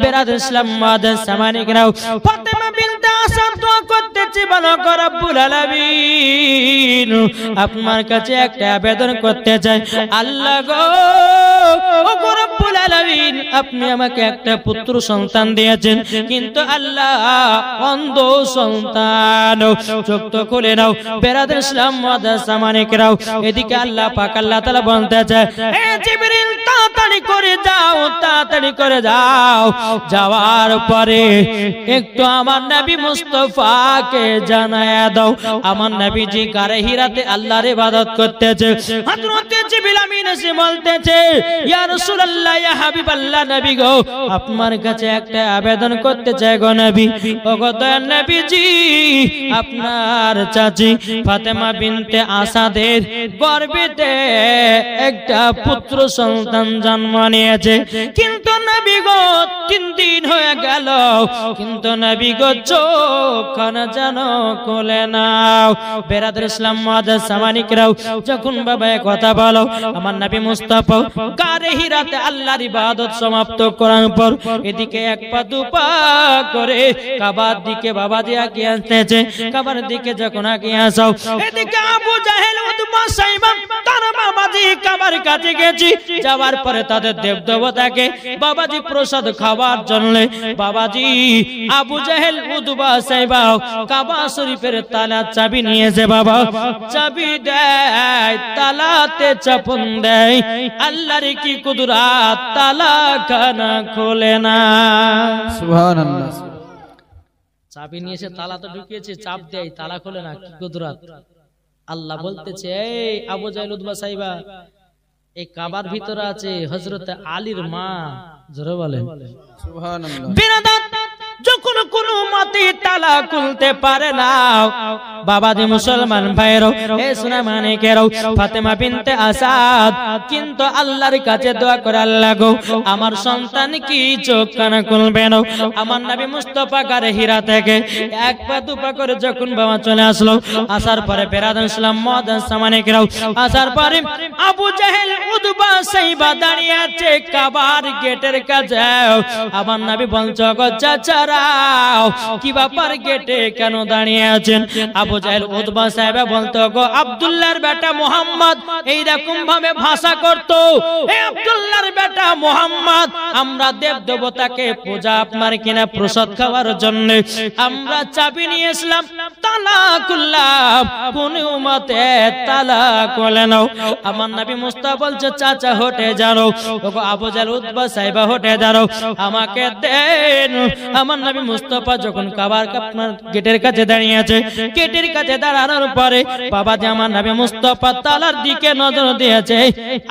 বেরাদর ইসলাম মুআদ্দাস সামানিকরাও ফাতেমা বিনতে আসাদ দোয়া করতেছে বলো রব্বুল আলামিন আপনার কাছে একটা আবেদন করতে চাই আল্লাহ গো ও রব্বুল আলামিন আপনি আমাকে একটা পুত্র সন্তান দিয়েছেন কিন্তু আল্লাহ অন্ধ সন্তান চোখ তো খুলে নাও বেরাদর ইসলাম মুআদ্দাস সামানিকরাও এদিকে আল্লাহ পাক আল্লাহ তাআলা বলতে চায় হে জিবরিল তাড়াতাড়ি করে যাও যাওয়ার পরে একটু আমার নবী মুস্তাফাকে জানায়া দাও আমার নবীজি গারে হিরাতে আল্লাহর ইবাদত করতেছে হযরত জিবরিল আমিন এসে বলতেছে ইয়া রাসূলুল্লাহ ইয়া হাবিবাল্লাহ নবী গো আপনার কাছে একটা আবেদন করতে চাই গো নবী ওগো দয়ার নবীজি আপনার চাচি ফাতেমা বিনতে আসাদের গর্ভেতে একটা পুত্র সন্তান জন্ম নিয়েছে কিন্তু নবী গো 3 দিন হয়ে গেল কিন্তু নবী গো চোখ না জানো কোলে নাও বেরাদর ইসলাম মুআদ্দাস সামানিকরাও যখন বাবা কথা বলো আমার নবী মুস্তাফা গারে হিরাতে আল্লাহর ইবাদত সমাপ্ত করার পর এদিকে এক পা দুপা করে কাবার দিকে বাবাজি আগিয়ে আসতেছে কাবার দিকে যখন আগিয়ে আসাও এদিকে আবু জাহেল উতবা সাইবা তার বাবাজি কাবার কাছে গেছি যাওয়ার পরে তাদের দেবদেবতাকে বাবাজি প্রসাদ খাওয়ার জন্য বাবাজি আবু জাহেল উতবা সাইবা কাবা শরীফের তালা চাবি নিয়েছে বাবা চাবি দেয় তালাতে চাপন দেয় আল্লাহর কি কুদরত তালা খানা খোলে না সুবহানাল্লাহ চাবি নিয়েছে তালা তো ঢুকিয়েছে চাপ দেয় তালা খোলে না কি কুদরত আল্লাহ বলতেছে এই আবু জাহেল উতবা সাইবা এই কাবার ভিতরে আছে হযরত আলীর মা জোরে বলেন সুবহানাল্লাহ বিরাদর যখন কোন মতে তালা খুলতে পারে না বাবাজি মুসলমান ভাইরো এ সোনা মানিকেরো ফাতেমা বিনতে আসাদ কিন্তু আল্লাহর কাছে দোয়া করে আল্লাহ গো আমার সন্তান কি চোখ কানা খুলবে না আমার নবী মুস্তাফা গারে হিরা থেকে এক পা দুপা করে যখন বাবা চলে আসলো আসার পরে বেরাদর ইসলাম মুআদ্দাস সামানিকেরো আসার পরে আবু জাহেল উতবা সাইবা দাঁড়িয়ে আছে কাবার গেটের কাছে আমার নবী বলছে গো চাচা কি ব্যাপার গেটে কেন দাঁড়িয়ে আছেন আবু জাহেল উতবা সাহেব বলতো গো আব্দুল্লাহর বেটা মুহাম্মদ এই রকম ভাবে ভাষা করত হে আব্দুল্লাহর বেটা মুহাম্মদ আমরা দেব দেবতাকে পূজা আপনার কিনা প্রসাদ খাওয়ার জন্য আমরা চাবি নিয়ে আসলাম তালা খুললাম কোন উম্মতে তালা খুলে নাও আমার নবী মুস্তাফা বলছে চাচা হটে যাও গো আবু জাহেল উতবা সাহেব হটে যাও আমাকে দেন আমার নবী মুস্তাফা যখন কাবার আপনার গেটের কাছে দাঁড়িয়ে আছে গেটের কাছে দাঁড়ানোর পরে বাবাজি আমার নবী মুস্তাফা তালার দিকে নজর দিয়েছে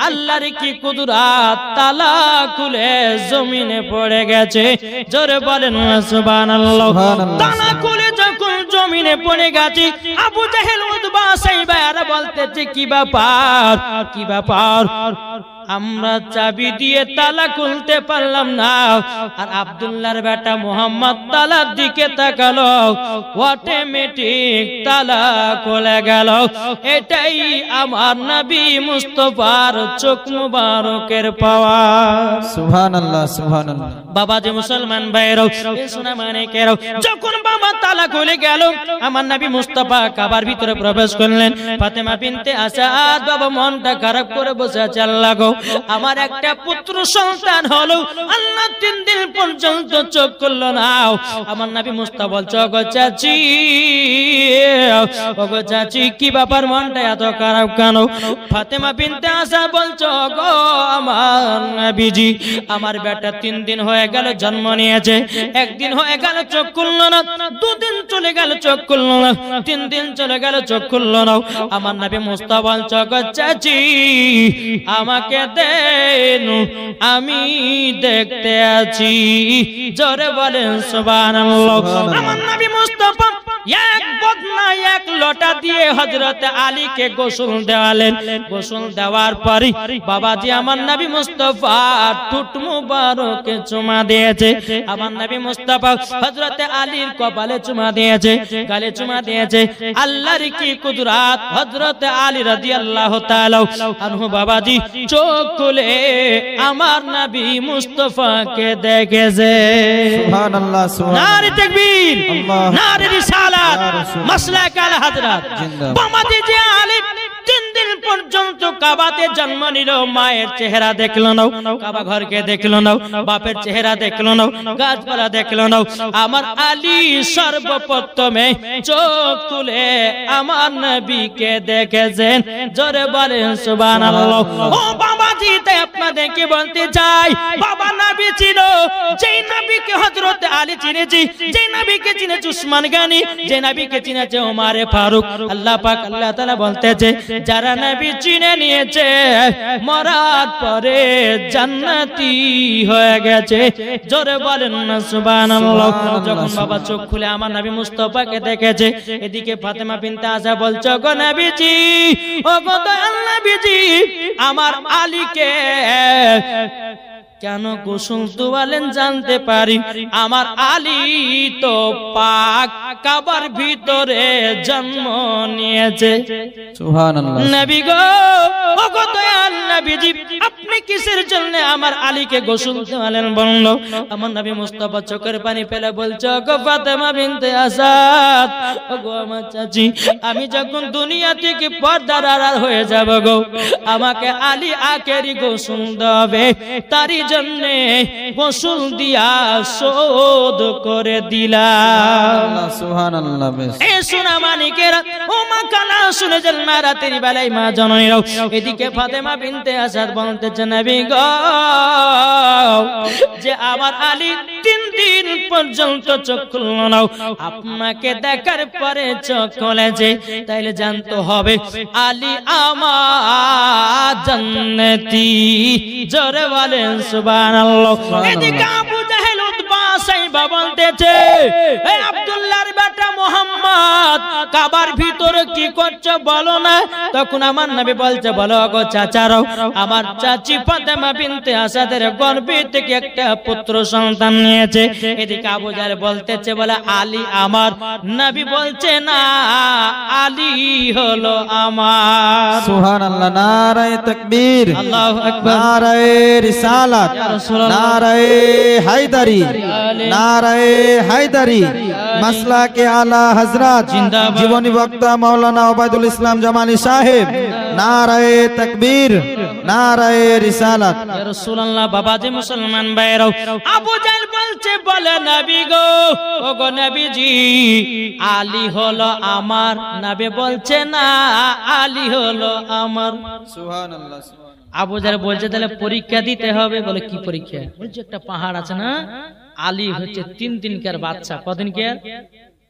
আল্লাহর কি কুদরত তালা খুলে জমিনে পড়ে গেছে জোরে বলেন সুবহানাল্লাহ তালা খুলে যখন জমিনে পড়ে গেছে আবু জাহেল উতবা সাইবা আর বলতেছে কি ব্যাপার আমরা চাবি দিয়ে তালা খুলতে পারলাম না আর আব্দুল্লাহর বেটা মুহাম্মদ তালার দিকে তাকালো অটোমেটিক তালা খুলে গেল এটাই আমার নবী মুস্তাফার চোখ মুবারকের পাওয়ার সুবহানাল্লাহ সুবহানাল্লাহ বাবাজি মুসলমান ভাইরাও সোনা মানিকেরাও যখন বাবা তালা খুলে গেল আমার নবী মুস্তাফা কাবার ভিতরে প্রবেশ করলেন ফাতেমা বিনতে আসাদ বাবা মনটা খারাপ করে বসে আছে আল্লাহ গো আমার একটা পুত্র সন্তান হলো আল্লাহ 3 দিন পর্যন্ত চোখ খুললো না আমার নবী মুস্তাফা বলছে ওগো চাচি কি ব্যাপার মনটা এত খারাপ কেন ফাতেমা বিনতে আসাদ বলছে গো আমার নবীজি আমার বেটা 3 দিন হয়ে গেল জন্ম নিয়েছে একদিন হয়ে গেল চোখ খুললো না 2 দিন চলে গেল চোখ খুললো না 3 দিন চলে গেল চোখ খুললো না আমার নবী মুস্তাফা বলছে গো চাচি আমাকে দেন আমি দেখতে আছি জোরে বলেন সুবহানাল্লাহ আমার নবী মুস্তাফা এক বদনায় এক লোটা দিয়ে হযরত আলীকে গোসল দেওয়ালেন। গোসল দেওয়ার পরই বাবাজি আমার নবী মুস্তাফা ঠোঁট মুবারকে চুমা দিয়েছে। আমার নবী মুস্তাফা হযরত আলীর কপালে চুমা দিয়েছে, গালে চুমা দিয়েছে। আল্লাহর কি কুদরত! হযরত আলী রাদিয়াল্লাহু তাআলা আনহু বাবাজি চোখ খুলে আমার নবী মুস্তাফাকে দেখেছে। সুবহানাল্লাহ সুবহানাল্লাহ। নারে তাকবীর, আল্লাহ, নারে রিসালাত, ইয়া রাসূলুল্লাহ। মাসলাক আল হযরত। জিন্দাবাদ। বাবাজি যে আলী 3 দিন পর্যন্ত কাবাতে জন্ম নিল, মায়ের চেহারা দেখলো না, কাবা ঘরকে দেখলো না, বাপের চেহারা দেখলো না, গাছপালা দেখলো না। আমার আলী সর্বপ্রথমে চোখ তুলে আমার নবীকে দেখেছেন। জোরে বলেন সুবহানাল্লাহ। ও বাবাজি, তাই আপনাদেরকে বলতে চাই, বাবা নবী ছিল যেই নবীকে হযরত আলী চিনেছি, যেই নবীকে চিনেছে উসমান গনি, যে নবীকে চিনেছে ওমর ফারুক। আল্লাহ পাক আল্লাহ তাআলা বলতেছে, যারা নবী চিনে নিয়েছে মরার পরে জান্নাতি হয়ে গেছে। জোরে বলেন না সুবহানাল্লাহ। যখন বাবা চোখ খুলে আমার নবী মুস্তাফাকে দেখেছে, এদিকে ফাতেমা বিনতে আযা বলছে, গো নবীজি, ও গো দয়াল নবীজি, আমার আলীকে কেন গোসল দেওয়ালেন জানতে পারি? আমার আলী তো পাক কাবার ভিতরে জন্ম নিয়েছে। সুবহানাল্লাহ। নবী গো, ও গো দয়াল নবীজি, আপনি কিসের জন্য আমার আলীকে গোসল দেওয়ালেন বলল? আমার নবী মুস্তাফা চোখের পানি ফেলে বলছে, গো ফাতেমা বিনতে আসাদ, ও গো আমার চাচি, আমি যখন দুনিয়া থেকে পর্দার আড়াল হয়ে যাব গো, আমাকে আলী আখেরি গোসল দেবে, তারই জন্য গোসল দিয়া শোধ করে দিলাম। সুবহানাল্লাহ। বেশ। এ সোনা মানিকেরা, ও মা কানা শুনে যান মা, রাতের বেলায় মা জননীরাও। এদিকে ফাতেমা বিনতে আসাদ বলতেছে, নবী গো, যে আমার আলী 3 দিন পর্যন্ত চোখ খুলল না, আপনাকে দেখার পরে চোখ খুলেছে, তাইলে জানতে হবে আলী আমার জান্নাতি। জোরে বলেন সুবহানাল্লাহ। এদিকে আবু জাহেল উতবা সাইবা বলতেছে, এ আব্দুল্লাহর বেটা মুহাম্মদ, কাবার ভিতরে কি করছো বলো না? তখন আমার নবী বলছে, বলো গো চাচারাও, আমার চাচি ফাতেমা বিনতে আসাদের গর্ভে থেকে একটা পুত্র সন্তান নিয়েছে। এদিকে আবু জাহেল বলতেছে, বলে আলী আমার। নবী বলছে, না, আলী হলো আমার। সুবহানাল্লাহ। নারায়ে তাকবীর, আল্লাহু আকবার, নারায়ে রিসালাত, নারায়ে হায়দারি, নারায়ে হায়দারি, মাসলাকে আলা হযরত জিন্দাবাদ। জীবনী বক্তা মাওলানা ওবায়দুল ইসলাম জামালি সাহেব। নারায়ে তাকবীর, নারায়ে রিসালাত। ইয়া রাসূলুল্লাহ। বাবাজি মুসলমান ভাইরাও, আবু জাহেল বলছে, বলে নবী গো, ও গো নবীজি, আলী হলো আমার। নবী বলছে, না, আলী হলো আমার। সুবহানাল্লাহ। আবু জাহেল বলছে, তাহলে পরীক্ষা দিতে হবে। বলে কি পরীক্ষা? বলছে, একটা পাহাড় আছে না, আলী হচ্ছে 3 দিনকার বাচ্চা। কদিনকার?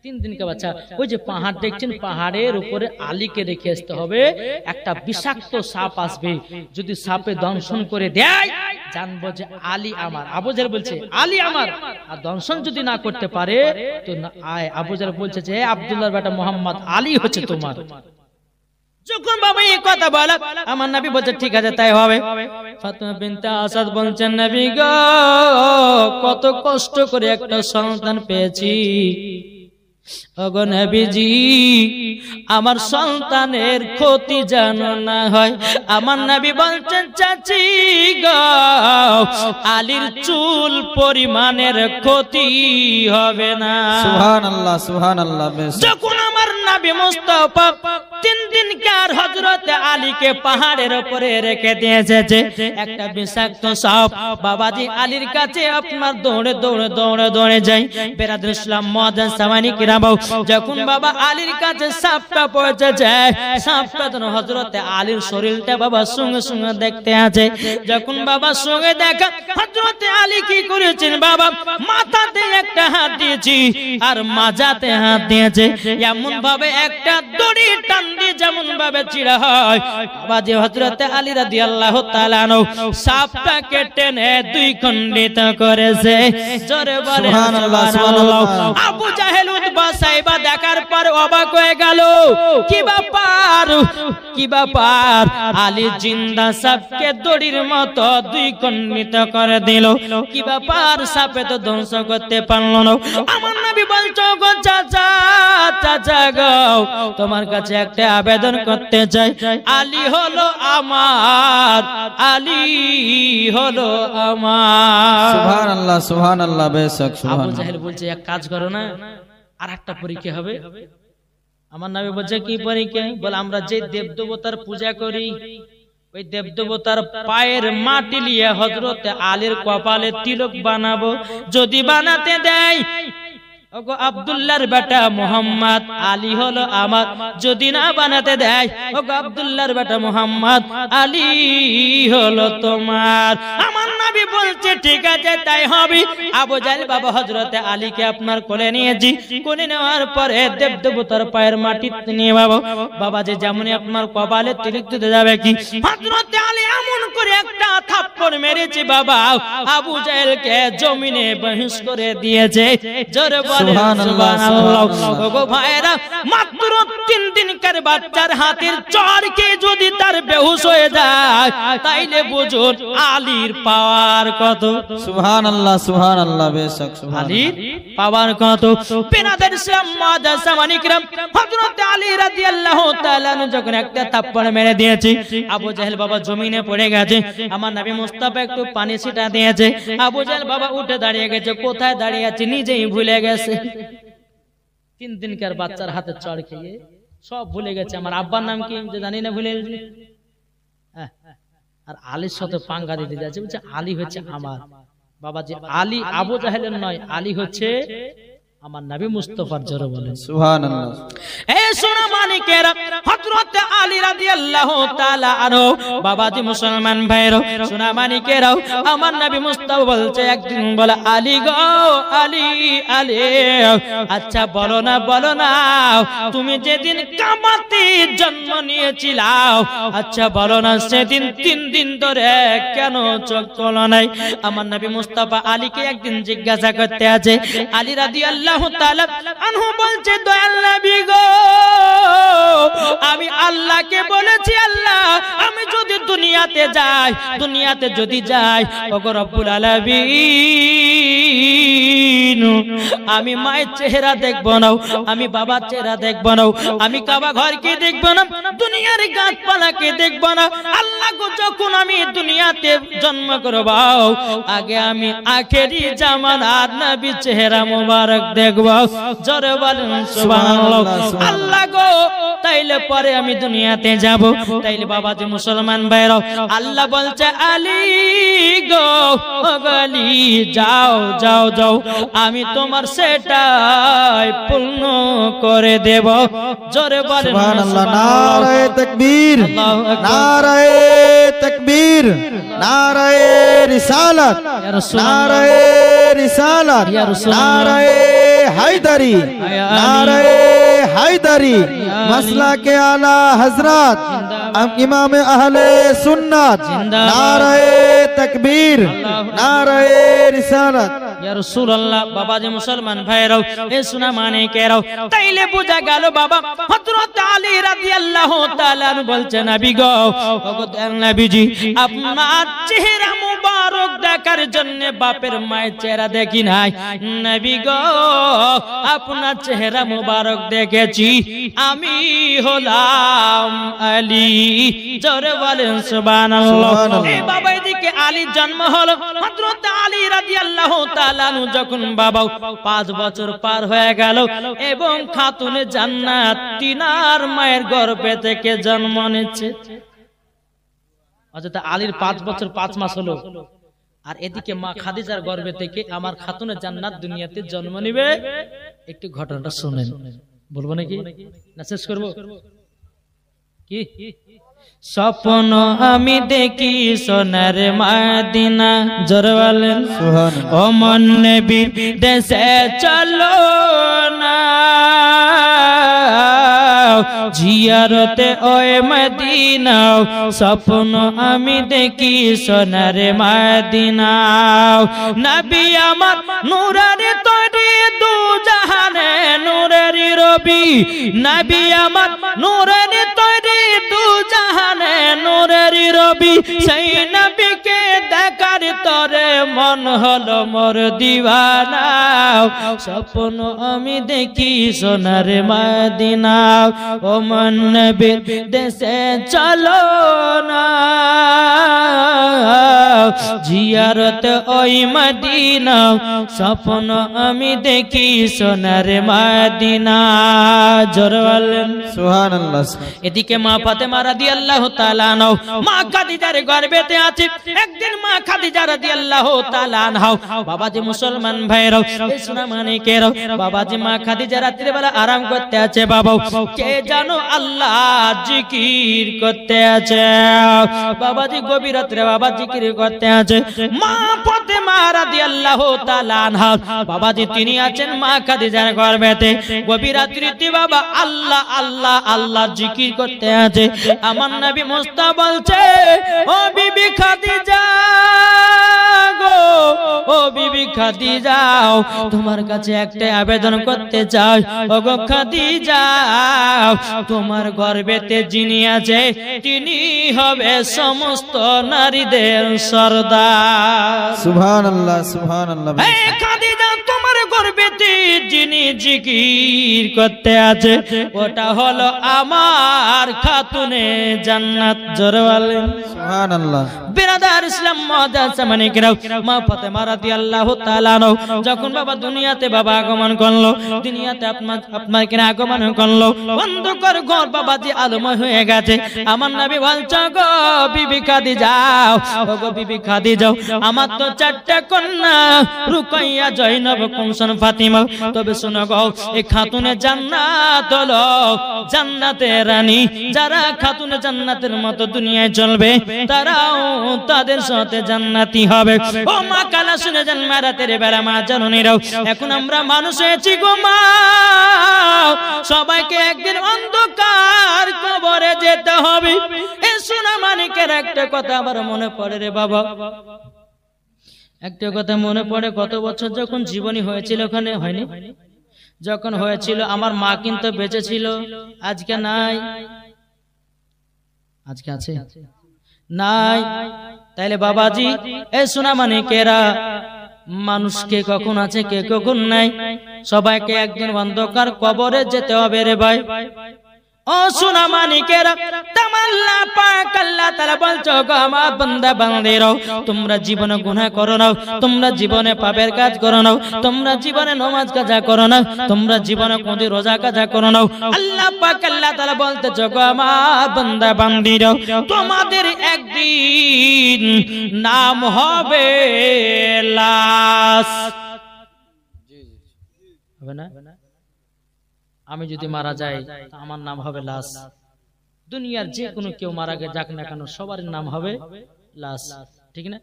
3 দিনকার বাচ্চা। ওই যে পাহাড় দেখছেন, পাহাড়ের উপরে আলীকে রেখে আসতে হবে। একটা বিষাক্ত সাপ আসবে, যদি সাপে দংশন করে দেয়, জানবো যে আলী আমার। আবু জাহেল বলছে, আলী আমার। আর দংশন যদি না করতে পারে তো আবু জাহেল বলছে যে, আব্দুল্লাহর বেটা মুহাম্মদ, আলী হচ্ছে তোমার। যখন বাবা এই কথা বলে, আমার নবী বলছে, ঠিক আছে, তাই হবে। ফাতেমা বিনতে আসাদ বলছেন, নবী গো, কত কষ্ট করে একটা সন্তান পেয়েছি। ওগো নবীজি, আমার সন্তানের ক্ষতি যেন না হয়। আমার নবী বলছেন, চাচি গো, আলীর চুল পরিমাণের ক্ষতি হবে না। সুবহানাল্লাহ, সুবহানাল্লাহ। বেশ। যখন আমার নবী মুস্তাফা 3 দিনকার হযরত আলীকে পাহাড়ের উপরে রেখে দিয়েছে, একটা বিষাক্ত সাপ বাবাজি আলীর কাছে আপনার দৌড়ে দৌড়ে দৌড়ে দৌড়ে যায়। বেরাদুল ইসলাম মুআজ্জাজ সামানি কিরাম, যখন বাবা আলীর কাছে সাপটা পৌঁছে যায়, সাপটা তো হযরত আলীর শরীরটা বাবা সঙ্গে সঙ্গে দেখতে আছে। যখন বাবা সঙ্গে দেখা, হযরত আলী কি করেছেন, বাবা মাথাতে একটা হাত দিয়েছি আর মাজাতে হাত দিয়েছে, এমন ভাবে একটা দড়ি টান দিয়ে যেমন ভাবে চিড়া হয়, বাবাজি হযরত আলী রাদিয়াল্লাহু তাআলা আনহু সাপটাকে টেনে দুই খণ্ডিত করেছে। জোরে বলে সুবহানাল্লাহ, সুবহানাল্লাহ। আবু জাহেল উতবা সাইবা দেখার পর অবাক হয়ে গেল, কি ব্যাপার, কি ব্যাপার, আলী জিন্দা সাপকে দড়ির মতো দুই খণ্ডিত করে দিল, কি ব্যাপার, সাপে তো ধ্বংস করতে পারলো না। আমার নবী বলছো গো চাচা, চাচা গো, তোমার কাছে একটা আবেদন করতে চাই, আলী হলো আমার, আলী হলো আমার। সুবহানাল্লাহ, সুবহানাল্লাহ, বেশক আবু সুবহানাল্লাহ। জাহেল বলছে এক কাজ করো না, আর একটা পরীক্ষা হবে। আমার নবী বলছে কি পরীক্ষা? বলে আমরা যে দেবদেবতার পূজা করি, ওই দেবদেবতার পায়ের মাটি নিয়ে হযরত আলীর কপালে তিলক বানাবো, যদি বানাতে দেয় ওগো আব্দুল্লাহর বেটা মুহাম্মদ, আলী হলো আমার, যদি না বানাতে দেয় ওগো আব্দুল্লাহর বেটা মুহাম্মদ, আলী হলো তোমার। আমার নবী বলছে ঠিক আছে তাই হবে। আবু জাহেল বাবা হযরত আলীকে আপনার কোলে নিয়েছি, কোলে নেওয়ার পরে দেবদেবতার পায়ের মাটি নিয়ে বাবা যে যেমনই আপনার কপালে তিলক দিতে যাবে কি, হযরত আলী এমন করে একটা থাপ্পড় মেরেছে বাবা, আবু জাহেলকে জমিনে বেহুশ করে দিয়েছে। জোরে বলেন সুবহানাল্লাহ, সুবহানাল্লাহ। ওগো ভাইরা, মাত্র 3 দিনকার বাচ্চার হাতের চড়কে যদি তার বেহুশ হয়ে যায়, তাইলে বুঝুন আলীর পাওয়ার কত। সুবহানাল্লাহ, সুবহানাল্লাহ, বেশক সুবহানাল্লাহ। আলীর পাওয়ার কত। পেনাদের ইসলাম মাদ্রাসা মানিকরাম, হযরত আলী রাদিয়াল্লাহু তাআলা যখন একটা থাপ্পড় মেরে দিয়েছে, আবু জাহেল বাবা জমিনে পড়ে গেছে, আমার নবী মুস্তাফা একটু পানি ছিটা দিয়েছে, আবু জাহেল বাবা উঠে দাঁড়িয়ে গেছে, কোথায় দাঁড়িয়ে আছে নিজেই ভুলে গেছে। 3 দিনকার বাচ্চার হাতে চড় খেয়ে সব ভুলে গেছে, আমার আব্বার নাম কি যে জানি না, ভুলে গেছে। আর আলীর সাথে পাঙ্গা দিতে যাচ্ছে, বলছে আলী হচ্ছে আমার। বাবা যে আলী আবু জাহেলের নয়, আলী হচ্ছে আমার নবী মুস্তাফার। জোরে বলেন সুবহানাল্লাহ। এ সোনা মানিকেরা, হযরত আলী রাদিয়াল্লাহু তাআলা আনহু, বাবাজি মুসলমান ভাইরা, সোনা মানিকেরা, আমার নবী মুস্তাফা বলছে একদিন, বলে আলী গো, আলী, আলী, আচ্ছা বলো না, বলো না, তুমি যেদিন কামাতে জন্ম নিয়েছিলাও, আচ্ছা বলো না, সেদিন 3 দিন ধরে কেন চোখ খোলো নাই? আমার নবী মুস্তাফা আলীকে একদিন জিজ্ঞাসা করতে আছে, আলী রাদিয়াল্লাহু তাআলা আনহু বলছে, দয়াল নবী গো, আমি আল্লাহকে বলেছি, আল্লাহ আমি যদি দুনিয়াতে যাই, দুনিয়াতে যদি যাই, ওগো রব্বুল আলামিন, আমি মায়ের চেহারা দেখবো না, আমি বাবার চেহারা দেখবো না, আমি কাবা ঘরকে দেখবো না, দুনিয়ার গাছপালাকে দেখবো না। আল্লাহ গো, যখন আমি দুনিয়াতে জন্ম করব, আগে আমি আখেরি জামানার নবী চেহারা মোবারক দেখবো। জোরে বলেন সুবহানাল্লাহ। আল্লাহ গো, তাইলে পরে আমি দুনিয়াতে যাব। তাইলে বাবাজি মুসলমান ভাইরা, আল্লাহ বলছে আলী গো, আলী যাও, যাও, যাও, আমি তোমার সেটাই পূর্ণ করে দেব। জোরে বলেন সুবহানাল্লাহ। নারায়ে তাকবীর, নারায়ে তাকবীর, নারায়ে রিসালাত, নারায়ে রিসালাত, নারায়ে হায়দারি, নারায়ে হায়দারি, মাসলাকে আলা হযরত ইমাম আহলে সুন্নাত, নারায়ে তাকবীর, নারায়ে রিসালাত। ইয়া রাসূলুল্লাহ। বাবাজি মুসলমান ভাইরাও, এ সোনা মানিকেরাও, তাইলে বোঝা গেল বাবা হযরত আলী রাদিয়াল্লাহু তাআলা বলছেন, নবী গো, ওগো নবীজি, আপনার চেহারা মুবারক দেখার জন্য বাপের মায়ের চেহারা দেখি নাই, নবী গো, আপনার চেহারা মুবারক দেখেছি, আমি হলাম আলী। জোরে বলেন সুবহানাল্লাহ। এই বাবা, এদিকে আলীর জন্ম হলো, হযরত আলী রাদিয়াল্লাহু তাআলা যখন বাবা 5 বছর পার হয়ে গেল এবং খাতুনে জান্নাত তিনার মায়ের গর্ভে থেকে জন্ম নিচ্ছে। হযরত আলীর 5 বছর 5 মাস হলো, আর এদিকে মা খাদিজার গর্ভে থেকে আমার খাতুনে জান্নাত দুনিয়াতে জন্ম নিবে। একটু ঘটনাটা শুনেন, বলবো নাকি না শেষ করবো? কি স্বপ্ন আমি দেখি সোনার মদিনা, জোরে বলেন সুবহানাল্লাহ। ও মন নবীর দেশে চলো না, জিয়ারতে ওই মদিনা, স্বপ্ন আমি দেখি সোনার মদিনা। নবী আমার নূরের তৈরি দু জাহানে নূরের রবি, নবী আমার নূরের তৈরি দু জাহানে নূরের রবি, সেই নবীকে দেখার তরে মন হলো মোর দিওয়ানা, স্বপ্ন আমি দেখি সোনার মদিনা। ও মন নবীর দেশে চলো না, জিয়ারত ওই মদিনা, স্বপ্ন আমি দেখি সোনার মদিনা, জোরে বলেন সুবহানাল্লাহ। এদিকে মা ফাতেমা রাদিয়াল্লাহু তাআলা আনহা মা খাদিজার গর্ভেতে আছে। একদিন মা খাদিজা রাদিয়াল্লাহু তাআলা আনহা, বাবাজি মুসলমান ভাইরাও এই সোনা মানিকেরাও, বাবাজি মা খাদিজা রাত্রে বেলা আরাম করতে আছে। বাবা কে জানো আল্লাহ জিকির করতে আছে, বাবাজি গভীর রাত্রে বাবা জিকির করতে আছে। মা ফাতেমা রাদিয়াল্লাহু তাআলা আনহা, বাবাজি তিনি আছেন মা খাদিজার গর্ভেতে, গভীর রাত্রিতে বাবা আল্লাহ আল্লাহ আল্লাহ জিকির করতে আছে। আমার নবী মুস্তাফা বলছে, ও বিবি খাদিজা গো, ও বিবি খাদিজা, তোমার কাছে একটা আবেদন করতে চাই। ও গো খাদিজা, তোমার গর্ভেতে যিনি আছে তিনি হবে সমস্ত নারীদের সরদার। সুবহানাল্লাহ সুবহানাল্লাহ। এই খাদিজা, তোমার গর্ভেতে যিনি জিকির করতে আছে ওটা হলো আমার খাতুনে জান্নাত, জোরে বলেন সুবহানাল্লাহ। বিরাদার ইসলাম মুআজ্জাজ মানিকেরাও, মা ফাতেমা রাদিয়াল্লাহু তাআলা আনহা যখন বাবা দুনিয়াতে বাবা আগমন করলো, দুনিয়াতে আপনার কিনা আগমন করলো, অন্ধকার ঘর বাবাজি আলোময় হয়ে গেছে। আমার নবী বলছে, গো বিবি খাদিজা, ও গো বিবি খাদিজা, আমার তো চারটা কন্যা রুকাইয়া, জয়নব, কুমসুম, ফাতিমা, তবে শোনো গো এই খাতুনে জান্নাত হলো জান্নাতের রানী। যারা খাতুনে জান্নাতের মতো দুনিয়ায় চলবে তারাও তাদের সাথে জান্নাতি হবে। ও মা কালা শুনে যান মা রাতের বেলা মা জননীরাও, এখন আমরা মানুষ হয়েছি গো মা, সবাইকে একদিন অন্ধকার কবরে যেতে হবে। এ সোনা মানিকের একটা কথা আমার মনে পড়ে রে বাবা, একটা কথা মনে পড়ে। কত বছর যখন জীবনী হয়েছিল ওখানে হয়নি, যখন হয়েছিল আমার মা কিন্তু বেঁচে ছিল, আজকে নাই। আজকে আছে নাই? তাইলে বাবাজি এ সোনা মানিকেরা, মানুষকে কখন আছে কে কখন নাই, সবাইকে একদিন অন্ধকার কবরে যেতে হবে রে ভাই। ও সোনা মানিকেরা, তামাল্লা পাক আল্লাহ তাআলা বলছো, গো আমার বান্দা বান্দিরাও, তোমরা জীবনে গুনাহ করো না, তোমরা জীবনে পাপের কাজ করো না, তোমরা জীবনে নামাজ কাজা করো না, তোমরা জীবনে কোনদিন রোজা কাজা করো না। আল্লাহ পাক আল্লাহ তাআলা বলতেছো, গো আমার বান্দা বান্দিরাও, তোমাদের একদিন নাম হবে লাশ, হবে না? আমি যদি মারা যাই আমার নাম হবে লাশ। দুনিয়ার যে কোনো কেউ মারা গে যাক না কেন সবার নাম হবে লাশ, ঠিক না?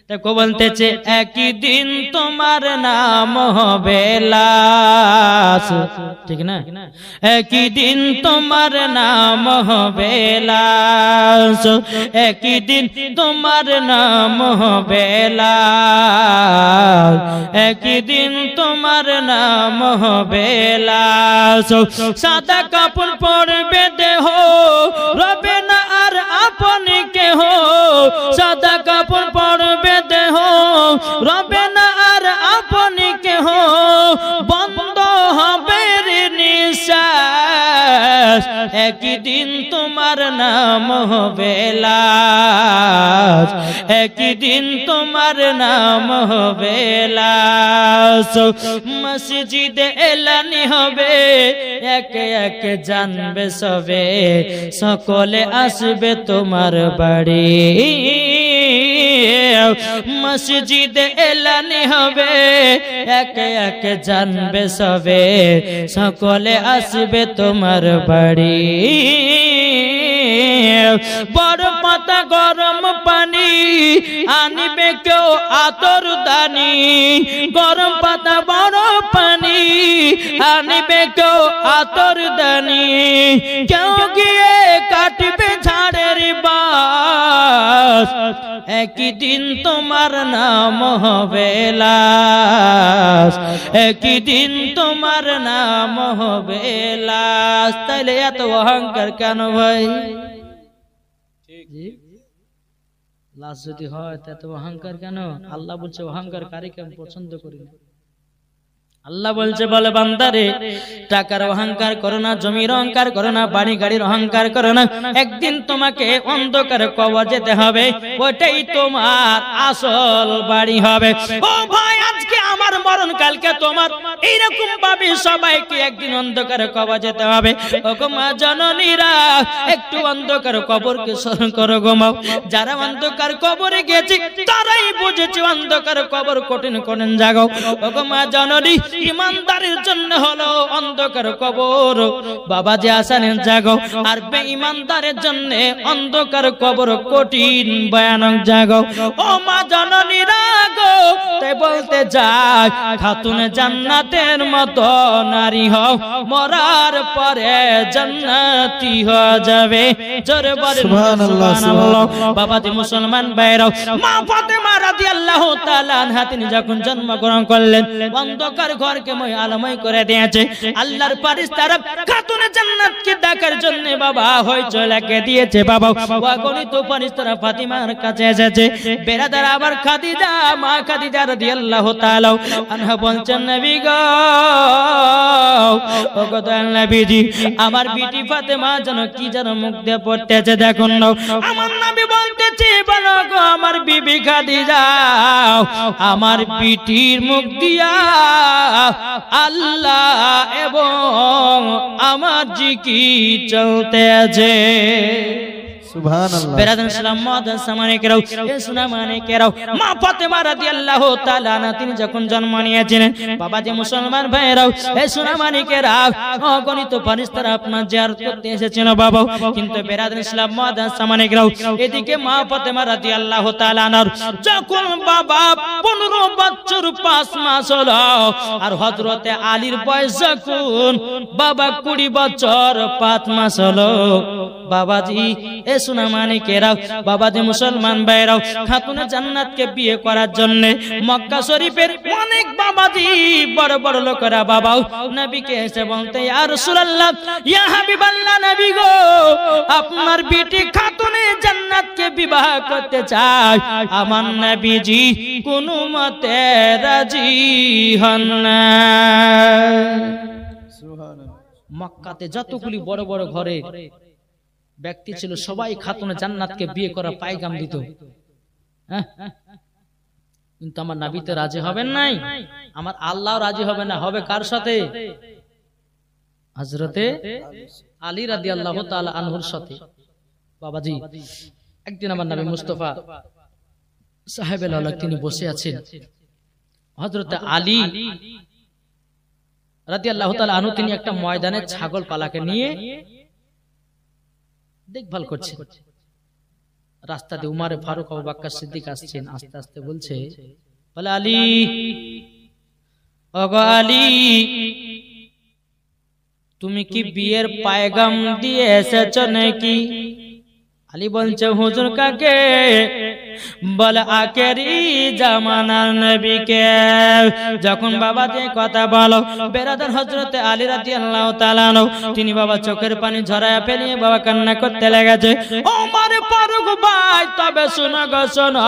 তাই কো বলতেছে, একই দিন তোমার নাম হবে লাশ, ঠিক না? একই দিন তোমার নাম হবে লাশ, একই দিন তোমার নাম হবে লাশ, একই দিন তোমার নাম হবে লাশ। সাদা কাপড় পরবে দেহ, রবে না আর আপনি কেহ, সাদা কাপড় পরবে দেহ, রবে না আর আপনি কেহ, বন্ধ হবে নিঃশ্বাস, একই দিন তোমার নাম হবে লাশ, একই দিন তোমার নাম হবে লাশ। মসজিদে এলানি হবে, একে একে জানবে সবে, সকলে আসবে তোমার বাড়ি। মসজিদে এলানি হবে, একে একে জানবে সবে, সকলে আসবে তোমার বাড়ি। বড় পাতা গরম পানি আনিবে কেউ আতর দানি গরম পাতা বড় পানি আনিবে কেউ আতর দানি কেউ গিয়ে কাটবে ঝাড়ের বাস একই দিন তোমার নাম হবে লাশ একই দিন তোমার নাম হবে লাশ তাইলে এত অহংকার কেন ভাই লাশ যদি হয় তা এত অহংকার কেন আল্লাহ বলছে অহংকার কারীকে আমি পছন্দ করি না আল্লাহ বলছে বলে বান্দারে টাকার অহংকার করো না জমির অহংকার করো না বাড়ি গাড়ির অহংকার করো না একদিন তোমাকে অন্ধকারে কবর যেতে হবে ওটাই তোমার আসল বাড়ি হবে ও ভাই আজকে আমার মরণ কালকে তোমার এইরকম ভাবে সবাইকে একদিন অন্ধকারে কবর যেতে হবে ও গো মা জননীরা একটু অন্ধকার কবরকে স্মরণ করো গো মা যারা অন্ধকার কবরে গেছে তারাই বুঝেছে অন্ধকার কবর কঠিন কঠিন জায়গা ও গো মা জননী ইমানদারের জন্য হলো অন্ধকার কবর বাবাজি আসানের জায়গা আর বেঈমানদারের জন্য অন্ধকার কবর কঠিন ভয়ানক জায়গা ও মা জননীরা গো তাই বলতে যাই খাতুন জান্নাতের মতো নারী হও মরার পরে জান্নাতি হয়ে যাবে জোরে বলেন সুবহানাল্লাহ বাবাজি মুসলমান ভাইরাও মা ফাতেমা রাদিয়াল্লাহু তাআলা আনহা তিনি যখন জন্মগ্রহণ করলেন অন্ধকার ঘরকে মই আলোময় করে দিয়েছে আল্লাহর ফেরেশতারা খাতুন জান্নাতকে ডাকার জন্য বাবা হইচই লাগিয়ে দিয়েছে বাবা অগণিত ফেরেশতারা ফাতিমার কাছে এসেছে বেরাদার আবার খাদিজা মা খাদিজা রাদিয়াল্লাহু তাআলা আনহা বলছেন নবী গো ও গো দয়াল নবীজি আমার বিটি ফাতেমা যেন কি যেন মুখ দিয়ে পড়তেছে দেখুন না আমার নবী বলতেছে বলো গো আমার বিবি খাদিজা আমার বিটির মুখ দিয়া আল্লাহ এবং আমার জিকির চলতে আছে সুবহানাল্লাহ বেরাদান সালাম মাদান সামানে কেরাও এ সোনা মানে কেরাও মা ফাতেমা রাদিয়াল্লাহু তাআলা আনহা তিনি যখন জন্ম নিয়েছিলেন বাবাজি মুসলমান ভাইরাও এ সোনা মানে কেরাও অগণিত ফেরেশতারা আপনার জিয়ারত করতে এসেছিল বাবা কিন্তু বেরাদান সালাম মাদান সামানে কেরাও এদিকে মা ফাতেমা রাদিয়াল্লাহু তাআলা আনহার যখন বাবা 15 বছর 5 মাস হলো আর হযরতে আলীর বয়স যখন বাবা 20 বছর 5 মাস হলো বাবাজি এ সোনা মানিকেরাও বাবাজি মুসলমান ভাইরাও খাতুনে জান্নাতকে বিয়ে করার জন্য মক্কা শরীফের অনেক বাবাজি বড় বড় লোকেরা বাবাও নবীকে এসে বলতে ইয়া রাসূলুল্লাহ ইয়া হাবিবাল্লাহ নবী গো আপনার বিটি খাতুনে জান্নাতকে বিবাহ করতে চায় আমার নবীজি কোনো মতে রাজি হন না সুবহানাল্লাহ মক্কাতে যতগুলি বড় বড় ঘরে ব্যক্তি ছিল সবাই খাতুনে জান্নাতকে বিয়ে করা পায়গাম দিত কিন্তু আমার নবী তো রাজি হবেন নাই আমার আল্লাহ রাজি হবে না হবে কার সাথে হযরতে আলী রাদিয়াল্লাহু তাআলা আনহুর সাথে বাবাজি একদিন আমার নবী মুস্তাফা সাহেবের আল্লাহ তিনি বসে আছেন হযরতে আলী রাদিয়াল্লাহু তাআলা আনহু তিনি একটা ময়দানে ছাগল পালাকে নিয়ে দেখভাল করছে রাস্তা দিয়ে উমারে ফারুক আবু বকর সিদ্দিক আসছেন আস্তে আস্তে বলছে বলে আলী ওগো আলী তুমি কি বিয়ের পায়গাম দিয়ে এসেছো নাকি আলী বলছে হুজুর কাকে বলে আখেরি জামানার নবীকে যখন বাবা যে কথা বলো বেরাদার হযরতে আলী রাদিয়াল্লাহু তাআলা তিনি বাবা চোখের পানি ঝরায়া ফেলিয়ে বাবা কান্না করতে লেগেছে ওমর ফারুক ভাই তবে শোনো গো শোনো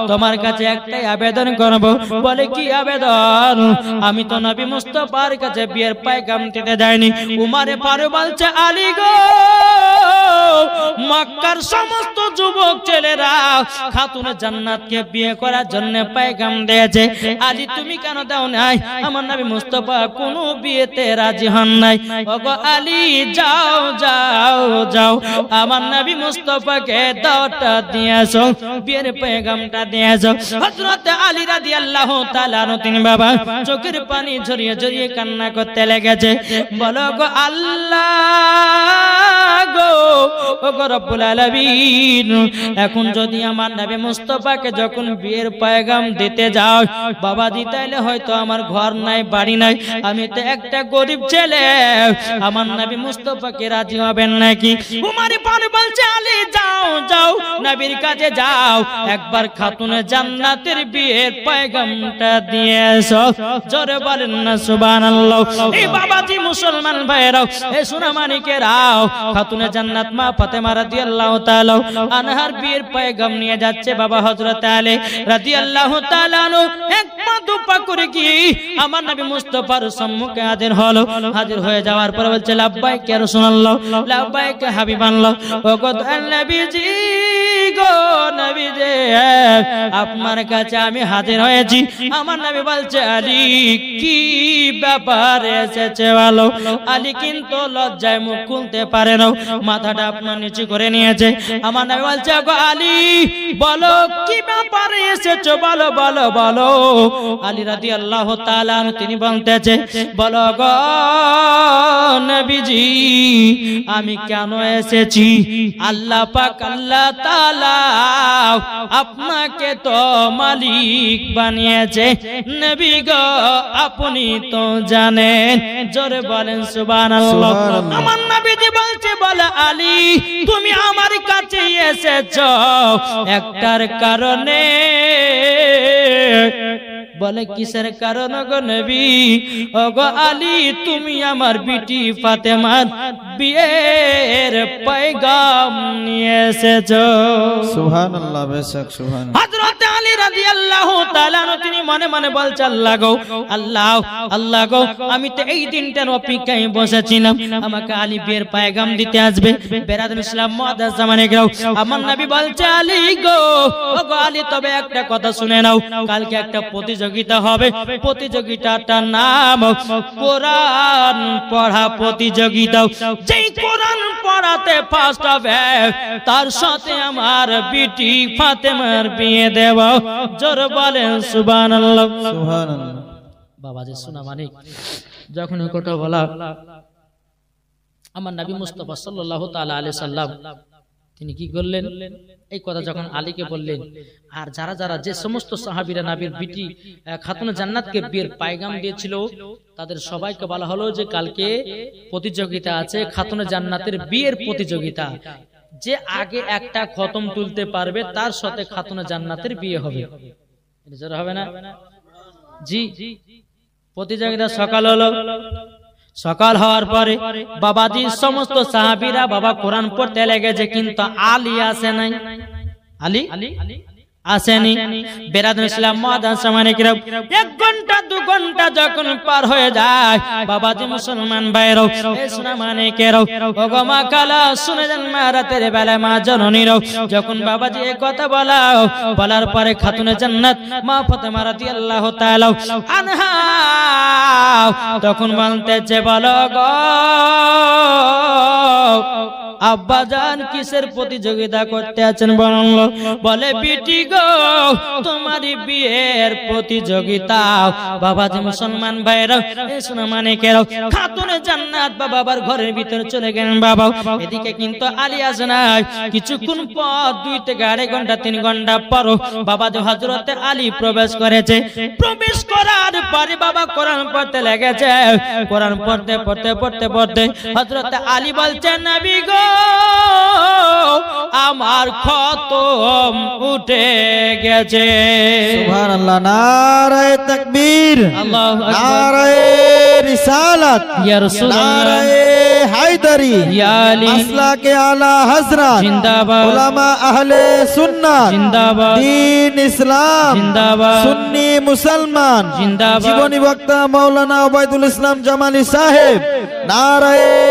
তোমার কাছে একটাই আবেদন করব বলে কি আবেদন আমি তো নবী মুস্তাফার কাছে বিয়ের পায়গাম দিতে যাইনি উমর ফারুক বলছে আলী গো মক্কার সমস্ত যুবক ছেলেরা খাতুনে জান্নাতকে বিয়ে করার জন্য পায়গাম দিয়েছে আলী তুমি কেন দাও নাই আমার নবী মুস্তাফা কোনো বিয়েতে রাজি হন নাই ওগো আলী যাও যাও যাও আমার নবী মুস্তাফাকে দাওয়াতটা দিয়েছো বিয়ের পায়গামটা দিয়েছো হযরত আলী রাদিয়াল্লাহু তাআলা তিনি বাবা চোখের পানি ঝরিয়ে ঝরিয়ে কান্না করতে লেগেছে বলো গো আল্লাহ গো ও গো রব্বুল আলামিন এখন যদি আমার নবী মুস্তাফাকে যখন বিয়ের পয়গাম দিতে যাও বাবাজি তাইলে হয়তো আমার ঘর নাই বাড়ি নাই আমি তো একটা গরিব ছেলে আমার নবী মুস্তাফাকে রাজি হবেন নাকি উমর ফারুক বলছে আলী যাও যাও নবীর কাছে যাও একবার খাতুনে জান্নাতের বিয়ের পয়গামটা দিয়ে এসো জোরে বলেন না সুবহানাল্লাহ এই বাবাজি মুসলমান ভাইরাও এই সোনামানিকেরাও খাতুনে জান্নাত মা ফাতেমা রাদিয়াল্লাহু তাআলা আনহার বিয়ের পয়গাম নিয়ে যাচ্ছে বাবা হযরত আলী রাদিয়াল্লাহু তাআলা এক পা দুপা করে কি আমার নবী মুস্তাফার সম্মুখে হাজির হয়ে যাওয়ার পর বলছে লাব্বাইক ইয়া রাসূলুল্লাহ লাব্বাইক হাবিবাল্লাহ ও গো নবীজি গো নবীজি আপনার কাছে আমি হাজির হয়েছি আমার নবী বলছে আলী কি ব্যাপার এসেছে বলো আলী কিন্তু লজ্জায় মুখ খুলতে পারে না মাথাটা আপনার নিচু করে নিয়েছে আমার নবী বলছে গো আলী বলো কি ব্যাপার এসেছো বলো বলো বলো আলী রাদিয়াল্লাহু তাআলা তিনি বলতেছে বলো গো নবীজি আমি কেন এসেছি আল্লাহ পাক আল্লাহ তাআলা আপনাকে তো মালিক বানিয়েছে নবী গো আপনি তো জানেন জোরে বলেন সুবহানাল্লাহ আমার নবীজি বলছে বলে আলী তুমি আমার কাছে এসেছো একটার কারণে বলে কিসের কারণ গো নবী ও গো আলী তুমি আমার বিটি ফাতেমার বিয়ের পয়গাম নিয়ে এসেছো সুবহানাল্লাহ বেশক সুবহানাল্লাহ হযরত আলী রাদিয়াল্লাহু তাআলা তিনি মনে মনে বলছে আল্লাহ গো আল্লাহ আল্লাহ গো আমি তো এই দিনটার অপেক্ষায় বসেছিলাম আমাকে আলী বিয়ের পয়গাম দিতে আসবে বেরাদুল ইসলাম মুআদ্দাস জামানে গেও আমার নবী বলছে আলী গো ও গো আলী তবে একটা কথা শুনে নাও কালকে একটা প্রতিযোগিতা হবে প্রতিযোগিতাটার নাম কোরআন পড়া প্রতিযোগিতা যেই কোরআন পড়াতে ফার্স্ট হবে তার সাথে আমার বিটি ফাতেমার বিয়ে দেব জোর বলেন সুবহানাল্লাহ সুবহানাল্লাহ বাবাজি শোনা মানিক যখন কথা বলা আমার নবী মুস্তাফা সাল্লাল্লাহু তাআলা আলাইহি সাল্লাম তিনি কি করলেন এই কথা যখন আলীকে বললেন আর যারা যারা যে সমস্ত সাহাবীরা নবীর বিটি খাতুনে জান্নাতকে বিয়ের পয়গাম দিয়েছিল তাদের সবাইকে বলা হলো যে কালকে প্রতিযোগিতা আছে খাতুনে জান্নাতের বিয়ের প্রতিযোগিতা যে আগে একটা খতম তুলতে পারবে তার সাথে খাতুনে জান্নাতের বিয়ে হবে এটা হবে না জি প্রতিযোগিতা সকাল হলো সকাল হওয়ার পরে বাবাজি সমস্ত সাহাবীরা বাবা কোরআন পড়তে লেগেছে কিন্তু আলী আসে নাই আলী আসেনি বেরাদুল ইসলাম মুআদ্দাস জামানে কিরাম 1 ঘন্টা 2 ঘন্টা যখন পার হয়ে যায় বাবাজি মুসলমান ভাইরাও এই শোনা মানে কেরাও ওগো মা কালা শুনে যান মা রাতের বেলা মা জননীরাও যখন বাবাজি এই কথা বলার পরে খাতুনে জান্নাত মা ফাতেমা রাদিয়াল্লাহু তাআলা আনহা তখন বলতেছে বলো গো আব্বা জান কিসের প্রতিযোগিতা করতে আছেন বলল বলে বিটি গো তোমার বিয়ের প্রতিযোগিতা বাবাজি মুসলমান ভাইরা এই শোনা মানে কেরাও খাতুনে জান্নাত বাবার ঘরের ভিতরে চলে গেলেন বাবা এদিকে কিন্তু আলী আসে নাই কিছুক্ষণ পর 2 থেকে 2.5 ঘন্টা 3 ঘন্টা পর বাবাজি হযরতে আলী প্রবেশ করেছে প্রবেশ করার পরে বাবা কোরআন পড়তে লেগেছে কোরআন পড়তে পড়তে পড়তে পড়তে হযরতে আলী বলছেন নবী গো আমার খতম উঠে গেছে সুবহানাল্লাহ নারায়ে তাকবীর আল্লাহু আকবার নারায়ে রিসালাত ইয়া রাসূলুল্লাহ নারায়ে হায়দারি ইয়া আলী মাসলাকে আলা হযরত জিন্দাবাদ উলামা আহলে সুন্নাহ জিন্দাবাদ দ্বীন ইসলাম জিন্দাবাদ সুন্নি মুসলমান জিন্দাবাদ জীবনী বক্তা মাওলানা ওবায়দুল ইসলাম জামালি সাহেব নারায়ে